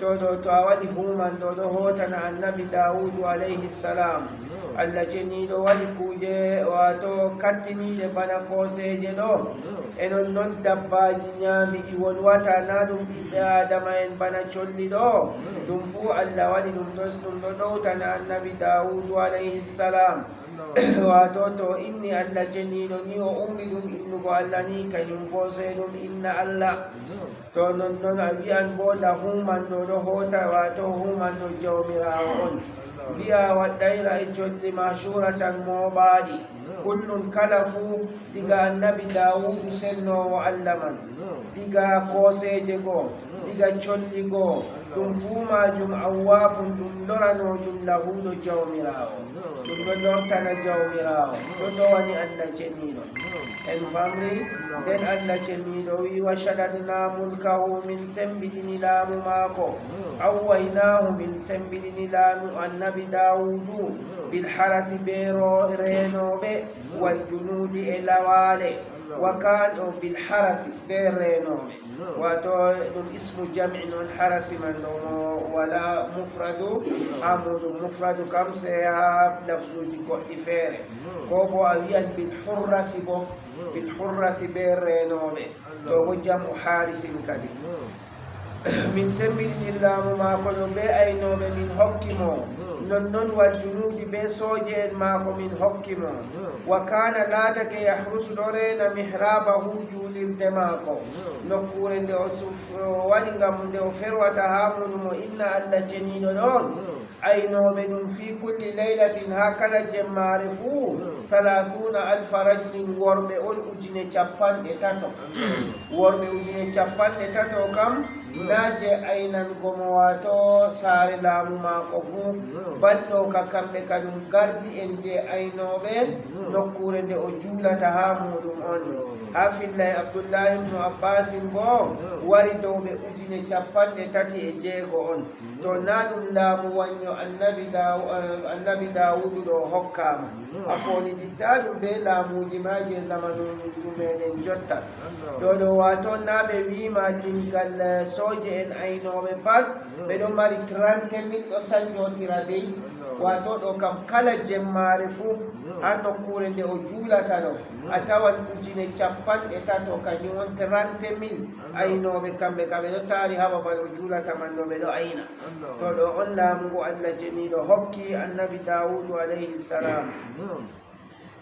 to awadi human do hotana annabi Dawud alayhi salam alla jenido wadi kuje wato kattini de bana koseje do enon non dabbaji nyami iwon wata na dum be adama en bana cholli do dum fu alla wadi dum do tana annabi Dawud alayhi salam wato to inni alla jenido ni o ummi dum innu go alla ni kayum kose dum inna alla to non abiyan boda human do hota wato human do jawmirawo on biya wadaira e jolli mashuratan mobadi kullun kalafu diga annabi Dawud senno wa allaman diga koseje go diga cholli go dum fuma jum awwabun dum lorano jum lahudo jawmirawo dum do lortana jawmirawo do wani alla cenido en famri den alla cenido wi washadadna mulkahu min sembidini lamu mako awwaynahu min sembidini lamu annabi Dawudu bil harasi bero renobe wal junudi elawale وكان بالحرس بيرينوم واتو اسم جمع الحرس من ولا مفرد عمود مفرد كم سيها لفظ ديفير كوبو أبيان بالحرس بالحرس بيرينوم تو جمع حارس كدي من سبيل الله ما كنوا بأينوم من حكمه نون والجنود بسوجين ماكو من حكمه وكان لا تك يحرس دورين محرابه جول الدماغ نقول ان اوسف ولغم دي اوفر وتهامل ان الله جنين دون اينو من في كل ليله هكذا جمارفو 30,000 رجل ورب اجن چپان اتاتو ورب اجن چپان اتاتو كم naje ainan gomowato sare laamu maako fuu balɗo ka kamɓe kadum gardi en je aynoɓe nokkure nde o juulata ha muɗum on ha fillay Abdullahi ibnu Abbasin bo wari dow ɓe ujune 30 on to na ɗum laamu wanyo annabi Dawudu ɗo hokkama a fonititta ɗum be laamuji maji e zamanuji meɗen jotta ɗo wato na ɓe wima dingal soje en aynoɓe pat ɓeɗo mari 30,000 ɗo sanjotira dey wato ɗo kam kala jemmare fuu ha nokkure nde o juulata ɗo a tawan ujune 30 kañum won 30,000 aynoɓe kamɓe ka ɓeɗo taari ha babal o juulata man ɗo ɓeɗo ayna to ɗo on laamugo Allah jeniɗo hokki annabi Dawudu alayhi salam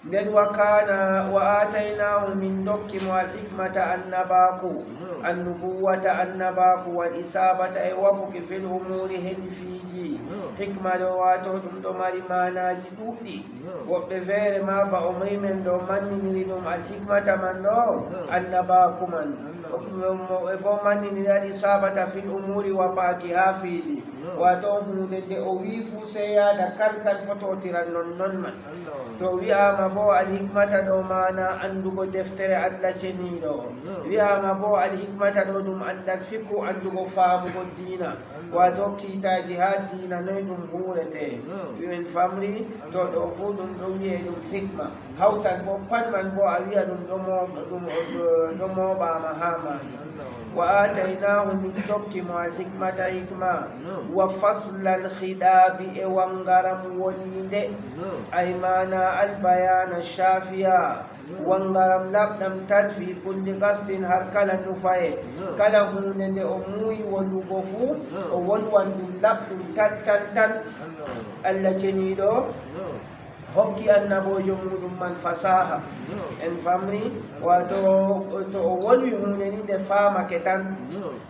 nden wakana wa atainahu min dokkimo alhikmata annabaku annubuwata annabaku wal isabata e wafuki fil umuri hedi fiiji hikma ɗo wato ɗum ɗo mari manaji ɗuɗɗi woɓɓe feere ma ba o mumen ɗo manniniri ɗum alhikmata man ɗo annabaku man e bo manniniri al isabata fil umuri wafaki ha fiiji wato hunde nde o wi fu sey yaada kalkal fototiran non man to wi'ama bo alhikmata ɗo mana andugo deftere Allah ceniɗo wi'ama bo alhikmata ɗo ɗum andal fikku andugo faamugo diina wato kiitaji ha diina noy ɗum hurete en famri to ɗo fu ɗum ɗo wiye ɗum hikma hawtan bo pat man bo a wi'a ɗum ɗo moɓama ha mani وآتيناه من حكم الحكمة حكمة وفصل الخطاب وانغرم وليد أيمانا البيان الشافية وانغرم لبنم تد في كل قصد هركلا نفاي كلا هون أموي ولغفو ولوان لبنم تد ألا جنيدو hokki annabojo muɗum man fasaha en famri wato to o wolwi hunde ni nde famake tan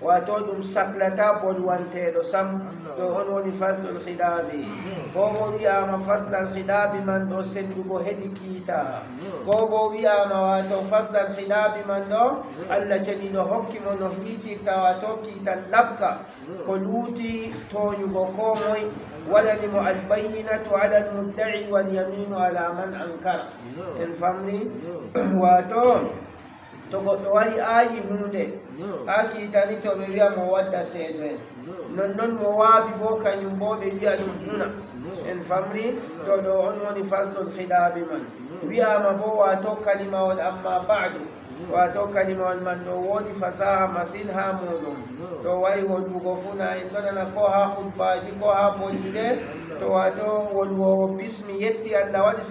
wato ɗum saklata bolwanteɗo sam ɗo on woni faslul khidabi ko bo wiyama faslal khidabi man ɗo sendugo heɗi kiita ko bo wiyama wato faslal khidabi man ɗo Allah ceniɗo hokkimo no hiitirta wato kiitan labka ko luuti toñugo ko moy ولنم البينة على المدعي واليمين على من أنكر الفمري واتون تقول وي آي هندي أكي تاني تبيع مودة سيدوين نون موابي بوكا ينبو بيبيع هنا الفمري تدعون ونفصل الخلاف من ويا مبوا تو كلمة والأما بعد واتو كلمة المندو ودي فساها مسيلها مولم تو واري والبغفونا إنتنا نكوها خطباجي كوها بولده تو واتو والو بسم يتي الله ودي